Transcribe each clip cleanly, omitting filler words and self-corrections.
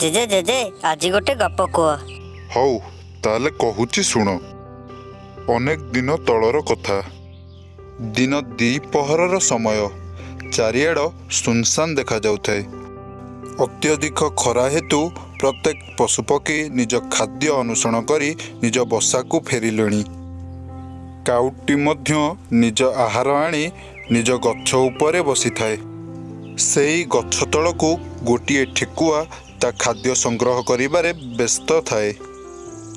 ଜେଜେ ଜେଜେ ଆଜି ଗୋଟେ ଗପ କୁହ। ହଉ ତାହେଲେ କହୁଛି ଶୁଣ। ଅନେକ ଦିନ ତଳର କଥା। ଦିନ ଦ୍ୱିପହରର ସମୟ। ଚାରିଆଡ଼ ସୁନସାନ ଦେଖାଯାଉଥାଏ। ଅତ୍ୟଧିକ ଖରା ହେତୁ ପ୍ରତ୍ୟେକ ପଶୁପକ୍ଷୀ ନିଜ ଖାଦ୍ୟ ଅନୁସରଣ କରି ନିଜ ବସାକୁ ଫେରିଲେଣି। କାଉଟି ମଧ୍ୟ ନିଜ ଆହାର ଆଣି ନିଜ ଗଛ ଉପରେ ବସିଥାଏ। ସେଇ ଗଛ ତଳକୁ ଗୋଟିଏ ଠେକୁଆ ତା ଖାଦ୍ୟ ସଂଗ୍ରହ କରିବାରେ ବ୍ୟସ୍ତ ଥାଏ।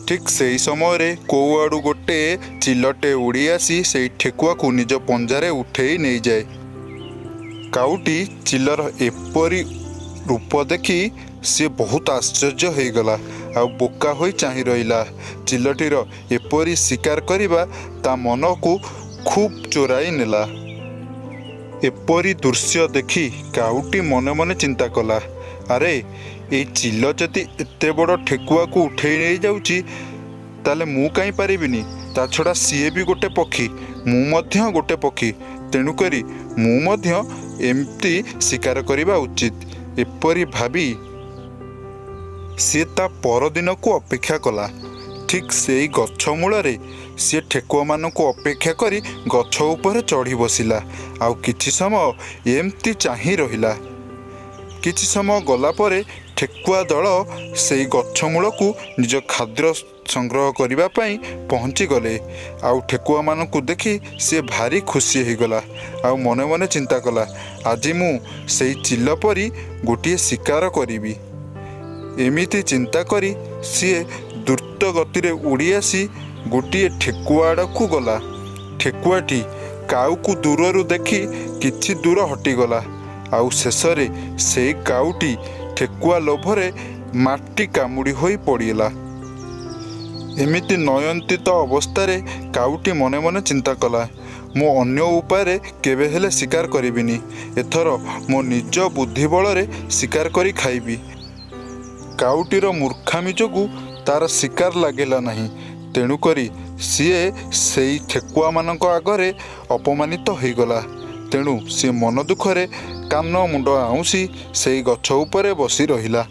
ଠିକ୍ ସେହି ସମୟରେ କୋଉଆଡ଼ୁ ଗୋଟେ ଚିଲଟେ ଉଡ଼ି ଆସି ସେଇ ଠେକୁଆକୁ ନିଜ ପଞ୍ଜାରେ ଉଠେଇ ନେଇଯାଏ। କାଉଟି ଚିଲର ଏପରି ରୂପ ଦେଖି ସିଏ ବହୁତ ଆଶ୍ଚର୍ଯ୍ୟ ହୋଇଗଲା ଆଉ ବୋକା ହୋଇ ଚାହିଁ ରହିଲା। ଚିଲଟିର ଏପରି ଶିକାର କରିବା ତା ମନକୁ ଖୁବ୍ ଚୋରାଇ ନେଲା। ଏପରି ଦୃଶ୍ୟ ଦେଖି କାଉଟି ମନେ ମନେ ଚିନ୍ତା କଲା, ଆରେ ଏଇ ଚିଲ ଯଦି ଏତେ ବଡ଼ ଠେକୁଆକୁ ଉଠେଇ ନେଇଯାଉଛି ତାହେଲେ ମୁଁ କାହିଁ ପାରିବିନି। ତା ଛଡ଼ା ସିଏ ବି ଗୋଟେ ପକ୍ଷୀ, ମୁଁ ମଧ୍ୟ ଗୋଟେ ପକ୍ଷୀ। ତେଣୁକରି ମୁଁ ମଧ୍ୟ ଏମିତି ଶିକାର କରିବା ଉଚିତ। ଏପରି ଭାବି ସିଏ ତା ପରଦିନକୁ ଅପେକ୍ଷା କଲା। ଠିକ୍ ସେଇ ଗଛ ମୂଳରେ ସିଏ ଠେକୁଆମାନଙ୍କୁ ଅପେକ୍ଷା କରି ଗଛ ଉପରେ ଚଢ଼ି ବସିଲା ଆଉ କିଛି ସମୟ ଏମିତି ଚାହିଁ ରହିଲା। କିଛି ସମୟ ଗଲା ପରେ ଠେକୁଆ ଦଳ ସେଇ ଗଛ ମୂଳକୁ ନିଜ ଖାଦ୍ୟ ସଂଗ୍ରହ କରିବା ପାଇଁ ପହଞ୍ଚିଗଲେ। ଆଉ ଠେକୁଆମାନଙ୍କୁ ଦେଖି ସିଏ ଭାରି ଖୁସି ହୋଇଗଲା ଆଉ ମନେ ମନେ ଚିନ୍ତା କଲା, ଆଜି ମୁଁ ସେଇ ଚିଲ ପରି ଗୋଟିଏ ଶିକାର କରିବି। ଏମିତି ଚିନ୍ତା କରି ସିଏ ଦ୍ରୁତ ଗତିରେ ଉଡ଼ି ଆସି ଗୋଟିଏ ଠେକୁଆ ଆଡ଼କୁ ଗଲା। ଠେକୁଆଟି କାଉକୁ ଦୂରରୁ ଦେଖି କିଛି ଦୂର ହଟିଗଲା ଆଉ ଶେଷରେ ସେଇ କାଉଟି ଠେକୁଆ ଲୋଭରେ ମାଟି କାମୁଡ଼ି ହୋଇ ପଡ଼ିଲା। ଏମିତି ନୟନ୍ତିତ ଅବସ୍ଥାରେ କାଉଟି ମନେ ମନେ ଚିନ୍ତା କଲା, ମୁଁ ଅନ୍ୟ ଉପାୟରେ କେବେ ହେଲେ ଶିକାର କରିବିନି। ଏଥର ମୋ ନିଜ ବୁଦ୍ଧି ବଳରେ ଶିକାର କରି ଖାଇବି। କାଉଟିର ମୂର୍ଖାମି ଯୋଗୁଁ ତାର ଶିକାର ଲାଗିଲା ନାହିଁ। ତେଣୁକରି ସିଏ ସେଇ ଠେକୁଆମାନଙ୍କ ଆଗରେ ଅପମାନିତ ହୋଇଗଲା। ତେଣୁ ସିଏ ମନ ଦୁଃଖରେ କାନ ମୁଣ୍ଡ ଆଉଁସି ସେଇ ଗଛ ଉପରେ ବସି ରହିଲା।